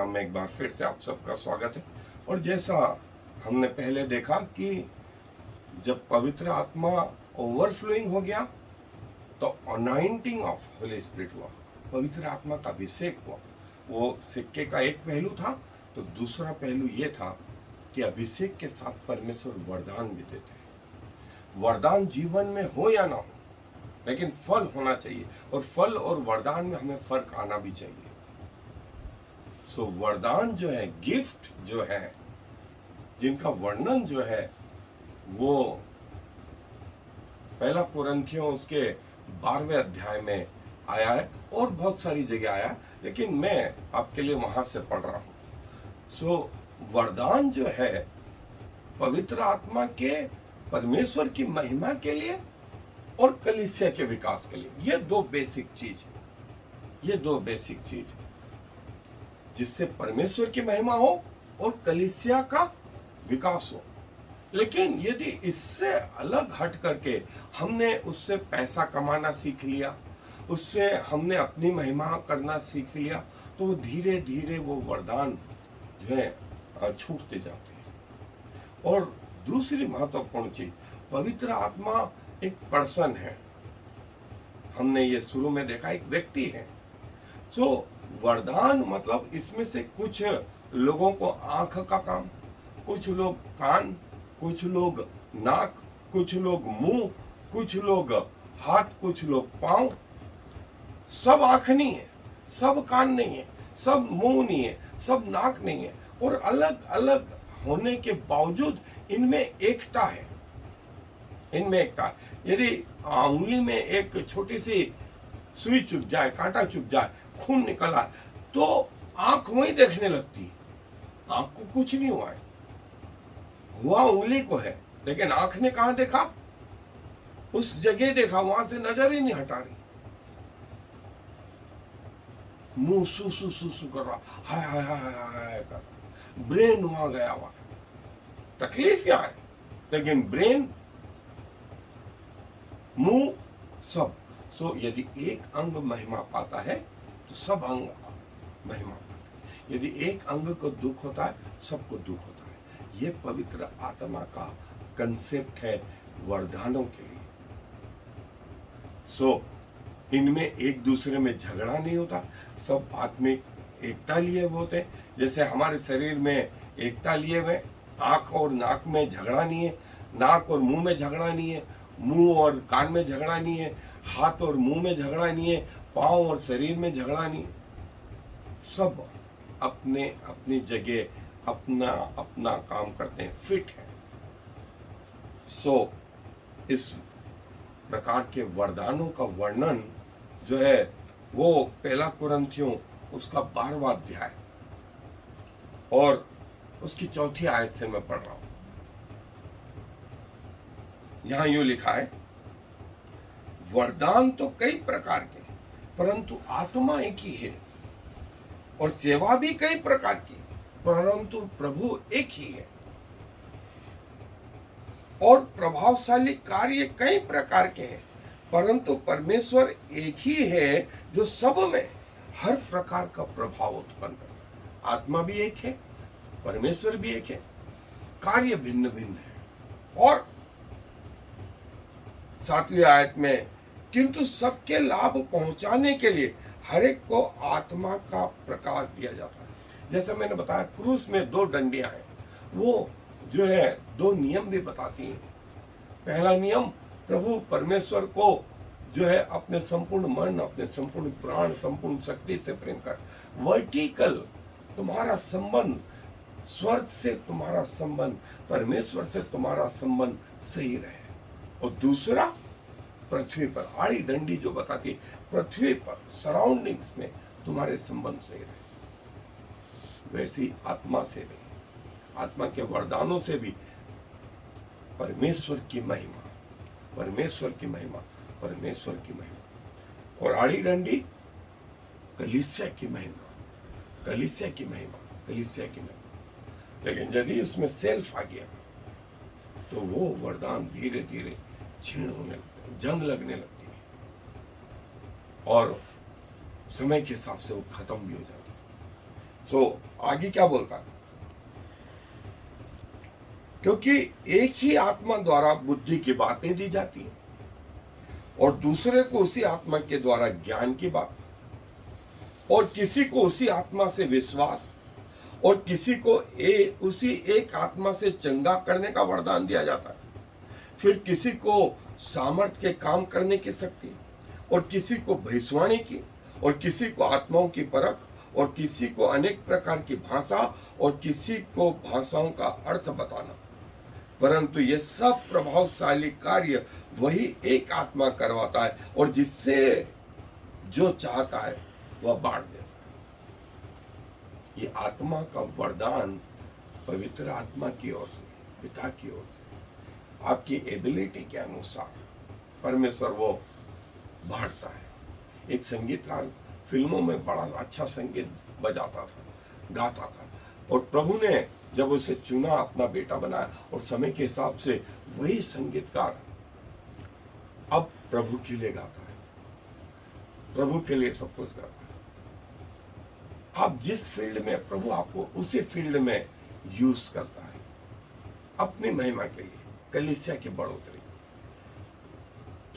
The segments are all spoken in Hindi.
प्रोग्राम में एक बार फिर से आप सबका स्वागत है। और जैसा हमने पहले देखा कि जब पवित्र आत्मा ओवरफ्लोइंग हो गया तो अनॉइंटिंग ऑफ होली स्पिरिट हुआ, पवित्र आत्मा का अभिषेक हुआ। वो सिक्के का एक पहलू था, तो दूसरा पहलू ये था कि अभिषेक के साथ परमेश्वर वरदान भी देते हैं। वरदान जीवन में हो या ना हो, लेकिन फल होना चाहिए, और फल और वरदान में हमें फर्क आना भी चाहिए। सो वरदान जो है, गिफ्ट जो है, जिनका वर्णन जो है वो पहला कुरिन्थियों उसके 12वें अध्याय में आया है और बहुत सारी जगह आया है, लेकिन मैं आपके लिए वहां से पढ़ रहा हूं। सो वरदान जो है पवित्र आत्मा के, परमेश्वर की महिमा के लिए और कलीसिया के विकास के लिए, ये दो बेसिक चीज है। ये दो बेसिक चीज है जिससे परमेश्वर की महिमा हो और कलीसिया का विकास हो। लेकिन यदि इससे अलग हट करके हमने उससे पैसा कमाना सीख लिया, उससे हमने अपनी महिमा करना सीख लिया, तो धीरे धीरे वो वरदान जो है छूटते जाते हैं। और दूसरी महत्वपूर्ण चीज, पवित्र आत्मा एक पर्सन है। हमने ये शुरू में देखा, एक व्यक्ति है। सो वरदान मतलब इसमें से कुछ लोगों को आंख का काम, कुछ लोग कान, कुछ लोग नाक, कुछ लोग मुंह, कुछ लोग हाथ, कुछ लोग पांव। सब आंख नहीं है, सब कान नहीं है, सब मुंह नहीं है, सब नाक नहीं है, और अलग अलग होने के बावजूद इनमें एकता है। इनमें एकता है। यदि उंगली में एक छोटी सी सुई चुभ जाए, कांटा चुभ जाए, खून निकला, तो आंख वही देखने लगती है, आंख को कुछ नहीं हुआ है, हुआ उंगली को है, लेकिन आंख ने कहां देखा? उस जगह देखा, वहां से नजर ही नहीं हटा रही। मुंह सू सू सू सू कर रहा, हाय हाय हाय हाय हाय कर, ब्रेन वहां गया हुआ है। तकलीफ यहां है, लेकिन ब्रेन, मुंह, सब। सो यदि एक अंग महिमा पाता है तो सब अंग महिमा पाते हैं। यदि एक अंग को दुख होता है, सबको दुख होता है। ये पवित्र आत्मा का कंसेप्ट है वरदानों के लिए। सो इनमें एक दूसरे में झगड़ा नहीं होता, सब आत्मिक एकता लिए हुए होते हैं। जैसे हमारे शरीर में एकता लिए हुए, आंख और नाक में झगड़ा नहीं है, नाक और मुंह में झगड़ा नहीं है, मुंह और कान में झगड़ा नहीं है, हाथ और मुंह में झगड़ा नहीं है, पांव और शरीर में झगड़ा नहीं है। सब अपने अपनी जगह अपना अपना काम करते हैं, फिट है। सो इस प्रकार के वरदानों का वर्णन जो है वो पहला कुरिन्थियों उसका 12वां अध्याय और उसकी 4थी आयत से मैं पढ़ रहा हूं। यहां यूं लिखा है, वरदान तो कई प्रकार के, परंतु आत्मा एक ही है, और सेवा भी कई प्रकार की, परंतु प्रभु एक ही है, और प्रभावशाली कार्य कई प्रकार के हैं, परंतु परमेश्वर एक ही है जो सब में हर प्रकार का प्रभाव उत्पन्न करता है। आत्मा भी एक है, परमेश्वर भी एक है, कार्य भिन्न भिन्न है। और 7वीं आयत में, किंतु सबके लाभ पहुंचाने के लिए हर एक को आत्मा का प्रकाश दिया जाता है। जैसे मैंने बताया, क्रूस में 2 डंडियां हैं, वो जो है 2 नियम भी बताती हैं। पहला नियम, प्रभु परमेश्वर को जो है अपने संपूर्ण मन, अपने संपूर्ण प्राण, संपूर्ण शक्ति से प्रेम कर। वर्टिकल तुम्हारा संबंध, स्वर्ग से तुम्हारा संबंध, परमेश्वर से तुम्हारा संबंध सही रहे। और दूसरा, पृथ्वी पर आड़ी डंडी जो बताती है, पृथ्वी पर सराउंडिंग्स में तुम्हारे संबंध सही रहे। वैसी आत्मा से भी, आत्मा के वरदानों से भी परमेश्वर की महिमा, परमेश्वर की महिमा, परमेश्वर की महिमा। और आड़ी डंडी कलीसिया की महिमा, कलीसिया की महिमा, कलीसिया की महिमा। लेकिन यदि उसमें सेल्फ आ गया तो वो वरदान धीरे धीरे क्षीण होने लगते हैं, जंग लगने लगती है, और समय के हिसाब से वो खत्म भी हो जाती है। सो आगे क्या बोलता है, क्योंकि एक ही आत्मा द्वारा बुद्धि की बातें दी जाती है और दूसरे को उसी आत्मा के द्वारा ज्ञान की बात, और किसी को उसी आत्मा से विश्वास, और किसी को उसी एक आत्मा से चंगा करने का वरदान दिया जाता है। फिर किसी को सामर्थ्य के काम करने की शक्ति, और किसी को भविष्यवाणी की, और किसी को आत्माओं की परख, और किसी को अनेक प्रकार की भाषा, और किसी को भाषाओं का अर्थ बताना। परंतु ये सब प्रभावशाली कार्य वही एक आत्मा करवाता है, और जिससे जो चाहता है वह बांट देता है। ये आत्मा का वरदान पवित्र आत्मा की ओर से, पिता की ओर से, आपकी एबिलिटी के अनुसार परमेश्वर वो बांटता है। एक संगीतकार फिल्मों में बड़ा अच्छा संगीत बजाता था, गाता था, और प्रभु ने जब उसे चुना, अपना बेटा बनाया, और समय के हिसाब से वही संगीतकार अब प्रभु के लिए गाता है, प्रभु के लिए सब कुछ करता है। आप जिस फील्ड में, प्रभु आपको उसी फील्ड में यूज करता है अपनी महिमा के लिए, कलीसिया की बढ़ोतरी।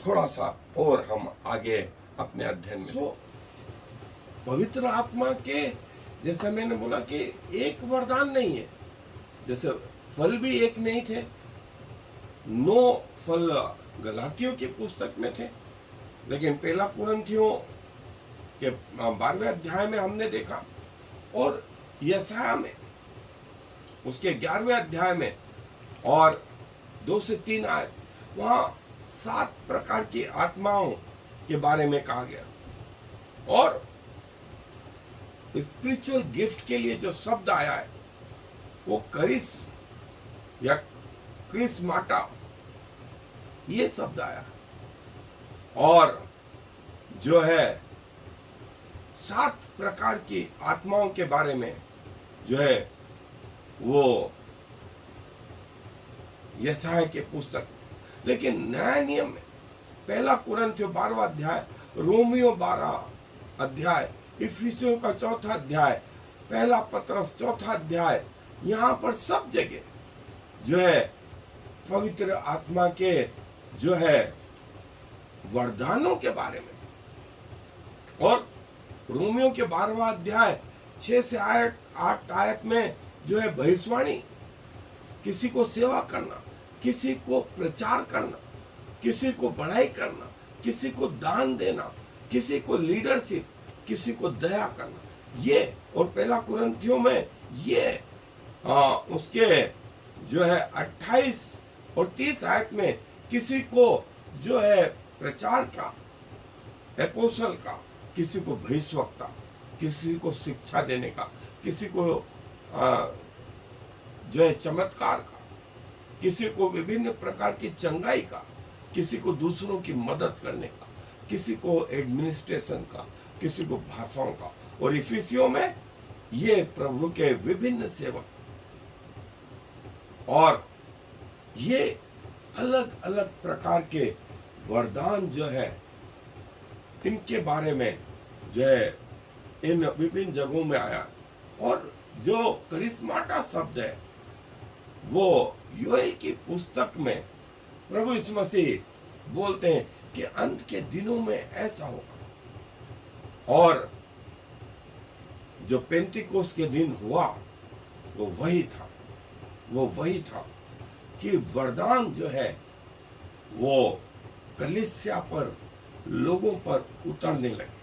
थोड़ा सा और हम आगे अपने अध्ययन में, पवित्र आत्मा के, जैसा मैंने बोला कि एक वरदान नहीं है, जैसे फल भी एक नहीं थे, 9 फल गलातियों की पुस्तक में थे, लेकिन पहला कुरिन्थियों के 12वें अध्याय में हमने देखा, और यशायाह में उसके 11वें अध्याय में और 2 से 3 आयत, वहां 7 प्रकार की आत्माओं के बारे में कहा गया। और स्पिरिचुअल गिफ्ट के लिए जो शब्द आया है वो करिस या क्रिस्माटा, ये शब्द आया, और जो है 7 प्रकार की आत्माओं के बारे में जो है वो यशायाह के पुस्तक। लेकिन नया नियम में पहला कुरिन्थियों 12वां अध्याय, रोमियो 12 अध्याय, इफिसियों का 4था अध्याय, पहला पत्रस 4था अध्याय, यहाँ पर सब जगह जो है पवित्र आत्मा के जो है वरदानों के बारे में, और रोमियो के 12वां अध्याय 6 से 8 आयत में जो है भविष्यवाणी, किसी को सेवा करना, किसी को प्रचार करना, किसी को बढ़ाई करना, किसी को दान देना, किसी को लीडरशिप, किसी को दया करना, ये, और पहला कुरिन्थियों में ये उसके जो है 28 और 30 आयत में किसी को जो है प्रचार का, एपोस्टल का, किसी को भविष्यवक्ता, किसी को शिक्षा देने का, किसी को जो है चमत्कार का, किसी को विभिन्न प्रकार की चंगाई का, किसी को दूसरों की मदद करने का, किसी को एडमिनिस्ट्रेशन का, किसी को भाषाओं का, और इफिसियों में ये प्रभु के विभिन्न सेवक, और ये अलग अलग प्रकार के वरदान जो है इनके बारे में जो है इन विभिन्न जगहों में आया। और जो करिस्माटा शब्द है वो योएल की पुस्तक में प्रभु यीशु मसीह बोलते हैं कि अंत के दिनों में ऐसा होगा, और जो पेंतिकोस्त के दिन हुआ वो वही था कि वरदान जो है वो कलीसिया पर, लोगों पर उतरने लगे,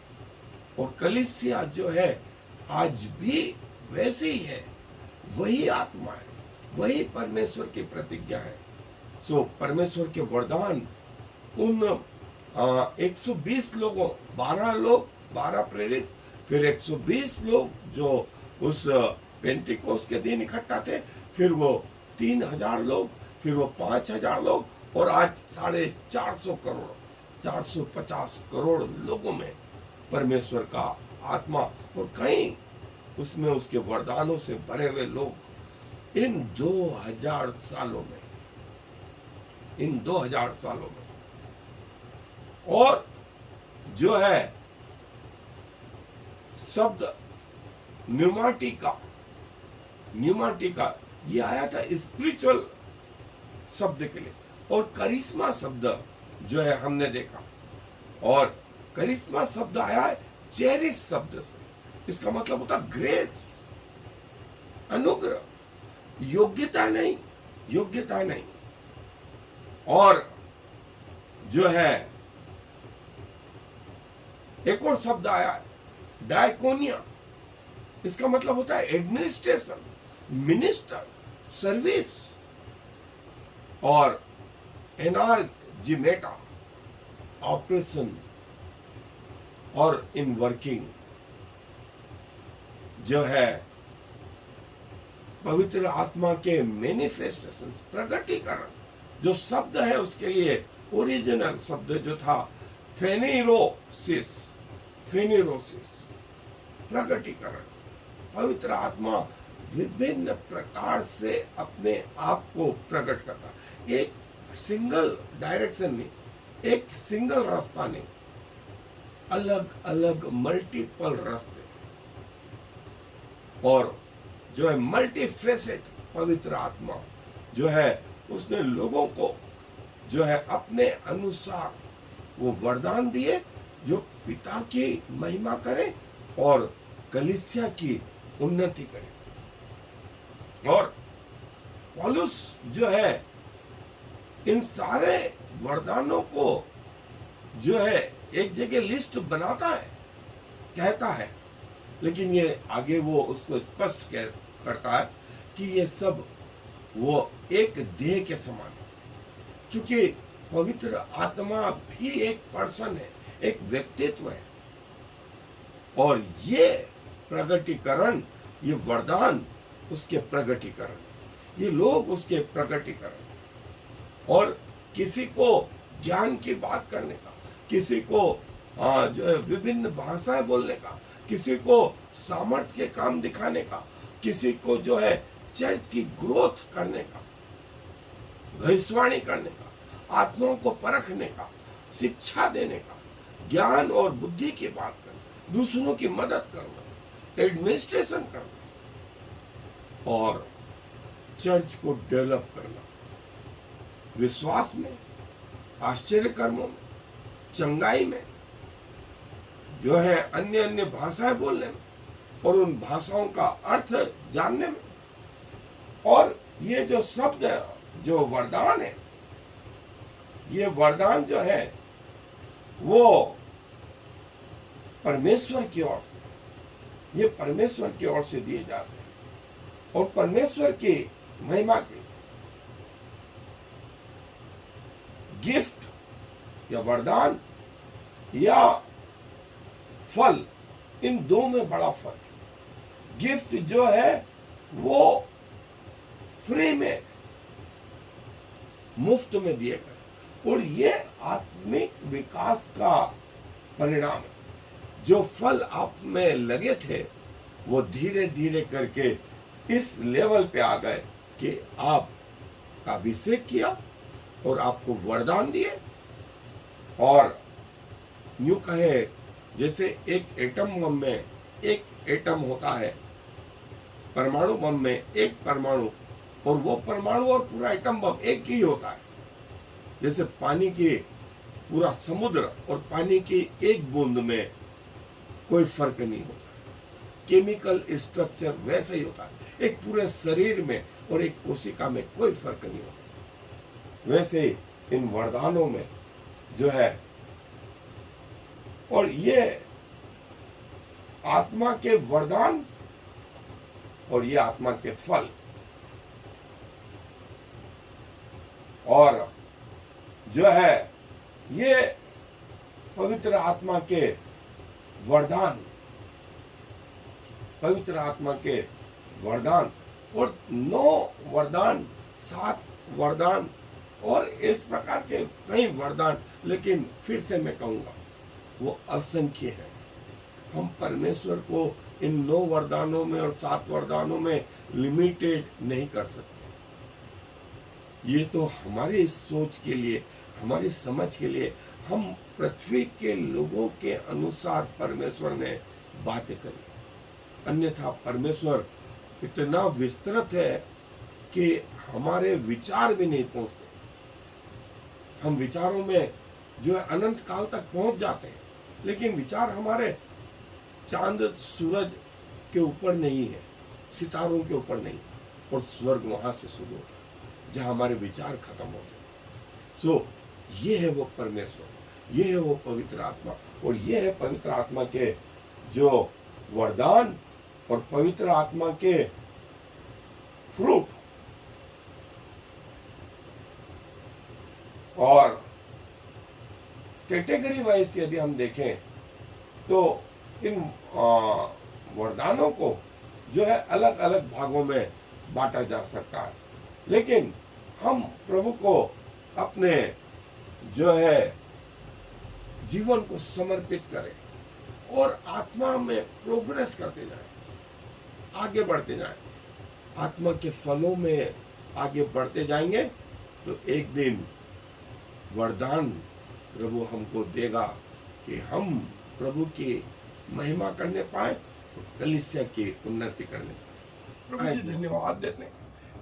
और कलीसिया जो है आज भी वैसे ही है, वही आत्मा है, वही परमेश्वर की प्रतिज्ञा है। सो परमेश्वर के वरदान उन 120 लोगों, 12 लोग, 12 प्रेरित, फिर 120 लोग जो उस पेंतिकोस्त के दिन इकट्ठा थे, फिर वो 3000 लोग, फिर वो 5000 लोग, और आज 450 करोड़, 450 करोड़ लोगों में परमेश्वर का आत्मा, और कई उसमें उसके वरदानों से भरे हुए लोग इन 2000 सालों में, और जो है शब्द न्यूमाटिका, न्यूमाटिका ये आया था स्पिरिचुअल शब्द के लिए। और करिश्मा शब्द जो है हमने देखा, और करिश्मा शब्द आया है चेरिश शब्द से। इसका मतलब होता ग्रेस, अनुग्रह, योग्यता नहीं, योग्यता नहीं। और जो है एक और शब्द आया है डायकोनिया। इसका मतलब होता है एडमिनिस्ट्रेशन, मिनिस्टर, सर्विस। और एनार्जिमेटा, ऑपरेशन और इन वर्किंग जो है पवित्र आत्मा के मैनिफेस्टेशंस, प्रगटीकरण। जो शब्द है उसके लिए ओरिजिनल शब्द जो था फेनेरोसिस, फेनेरोसिस, प्रगटीकरण। पवित्र आत्मा विभिन्न प्रकार से अपने आप को प्रकट करता है। एक सिंगल डायरेक्शन नहीं, एक सिंगल रास्ता नहीं, अलग अलग मल्टीपल रास्ते। और जो है मल्टीफेसेट पवित्र आत्मा जो है उसने लोगों को जो है अपने अनुसार वो वरदान दिए जो पिता की महिमा करे और कलीसिया की उन्नति करे। और पौलुस जो है इन सारे वरदानों को जो है एक जगह लिस्ट बनाता है, कहता है, लेकिन ये आगे वो उसको स्पष्ट करता है कि ये सब वो एक देह के समान है। चूंकि पवित्र आत्मा भी एक पर्सन है, एक व्यक्तित्व है। और ये प्रगटीकरण, ये वरदान उसके प्रगटीकरण, ये लोग उसके प्रगटीकरण। और किसी को ज्ञान की बात करने का, किसी को जो है विभिन्न भाषाएं बोलने का, किसी को सामर्थ्य के काम दिखाने का, किसी को जो है चर्च की ग्रोथ करने का, भविष्यवाणी करने का, आत्माओं को परखने का, शिक्षा देने का, ज्ञान और बुद्धि की बात करना, दूसरों की मदद करना, एडमिनिस्ट्रेशन करना और चर्च को डेवलप करना, विश्वास में, आश्चर्य कर्मों में, चंगाई में, जो है अन्य अन्य भाषाएं बोलने में और उन भाषाओं का अर्थ जानने में। और ये जो शब्द है, जो वरदान है, ये वरदान जो है वो परमेश्वर की ओर से, ये परमेश्वर की ओर से दिए जाते हैं और परमेश्वर की महिमा के गिफ्ट या वरदान या फल, इन दो में बड़ा फर्क है। गिफ्ट जो है वो फ्री में, मुफ्त में दिए गए, और ये आत्मिक विकास का परिणाम है। जो फल आप में लगे थे वो धीरे धीरे करके इस लेवल पे आ गए कि आप का अभिषेक किया और आपको वरदान दिए। और यूं कहे जैसे एक एटम बम में एक एटम होता है, परमाणु बम में एक परमाणु, और वो परमाणु और पूरा एटम बम एक ही होता है। जैसे पानी की पूरा समुद्र और पानी की एक बूंद में कोई फर्क नहीं होता, केमिकल स्ट्रक्चर वैसे ही होता है। एक पूरे शरीर में और एक कोशिका में कोई फर्क नहीं होता। वैसे इन वरदानों में जो है, और ये आत्मा के वरदान और ये आत्मा के फल, और जो है ये पवित्र आत्मा के वरदान, पवित्र आत्मा के वरदान, और 9 वरदान, 7 वरदान और इस प्रकार के कई वरदान, लेकिन फिर से मैं कहूंगा वो असंख्य है। हम परमेश्वर को इन 9 वरदानों में और 7 वरदानों में लिमिटेड नहीं कर सकते। ये तो हमारी सोच के लिए, हमारी समझ के लिए, हम पृथ्वी के लोगों के अनुसार परमेश्वर ने बातें करी। अन्यथा परमेश्वर इतना विस्तृत है कि हमारे विचार भी नहीं पहुंचते। हम विचारों में जो है अनंत काल तक पहुंच जाते हैं, लेकिन विचार हमारे चांद सूरज के ऊपर नहीं है, सितारों के ऊपर नहीं, और स्वर्ग वहां से शुरू होता है जहां हमारे विचार खत्म होते हैं। सो ये है वो परमेश्वर, ये है वो पवित्र आत्मा, और ये है पवित्र आत्मा के जो वरदान और पवित्र आत्मा के फ्रूट। और कैटेगरी वाइज यदि हम देखें तो इन वरदानों को जो है अलग अलग भागों में बांटा जा सकता है, लेकिन हम प्रभु को अपने जो है जीवन को समर्पित करें और आत्मा में प्रोग्रेस करते जाएं, आगे बढ़ते जाएं, आत्मा के फलों में आगे बढ़ते जाएंगे तो एक दिन वरदान प्रभु हमको देगा कि हम प्रभु की महिमा करने पाए और कलीसिया की उन्नति करने पाए। प्रभु जी धन्यवाद देते हैं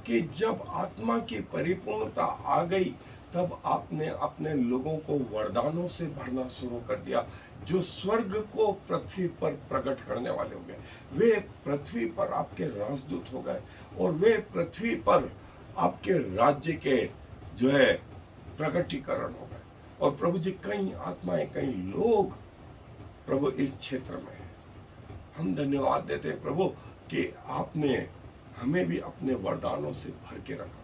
कि जब आत्मा की परिपूर्णता आ गई तब आपने अपने लोगों को वरदानों से भरना शुरू कर दिया, जो स्वर्ग को पृथ्वी पर प्रकट करने वाले हो गए। वे पृथ्वी पर आपके राजदूत हो गए और वे पृथ्वी पर आपके राज्य के जो है प्रकटीकरण हो गए। और प्रभु जी कई आत्माएं, कई लोग प्रभु इस क्षेत्र में है। हम धन्यवाद देते हैं प्रभु कि आपने हमें भी अपने वरदानों से भर के रखा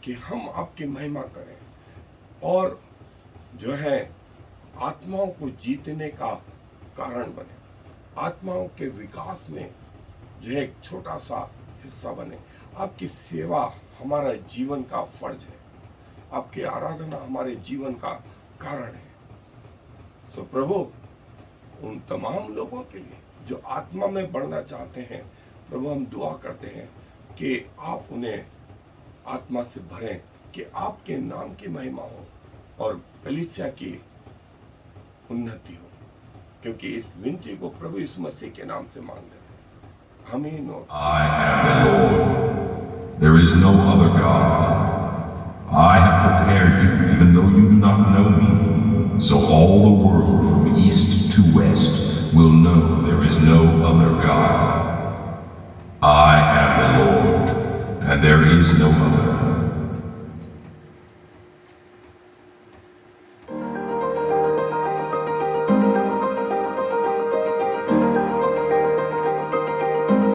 कि हम आपकी महिमा करें और जो है आत्माओं को जीतने का कारण बने, आत्माओं के विकास में जो है एक छोटा सा हिस्सा बने। आपकी सेवा हमारा जीवन का फर्ज है, आपकी आराधना हमारे जीवन का कारण है। सो प्रभु उन तमाम लोगों के लिए जो आत्मा में बढ़ना चाहते हैं, प्रभु हम दुआ करते हैं कि आप उन्हें आत्मा से भरें, कि आपके नाम की महिमा हो और कलीसिया की उन्नति हो, क्योंकि इस विनती को प्रभु यीशु मसीह के नाम से मांग लेते हैं। आमीन। I am the Lord. There is no other God. I have prepared you even though you do not know me, so all the world from east to west will know there is no other God. I am the Lord, and there is no other.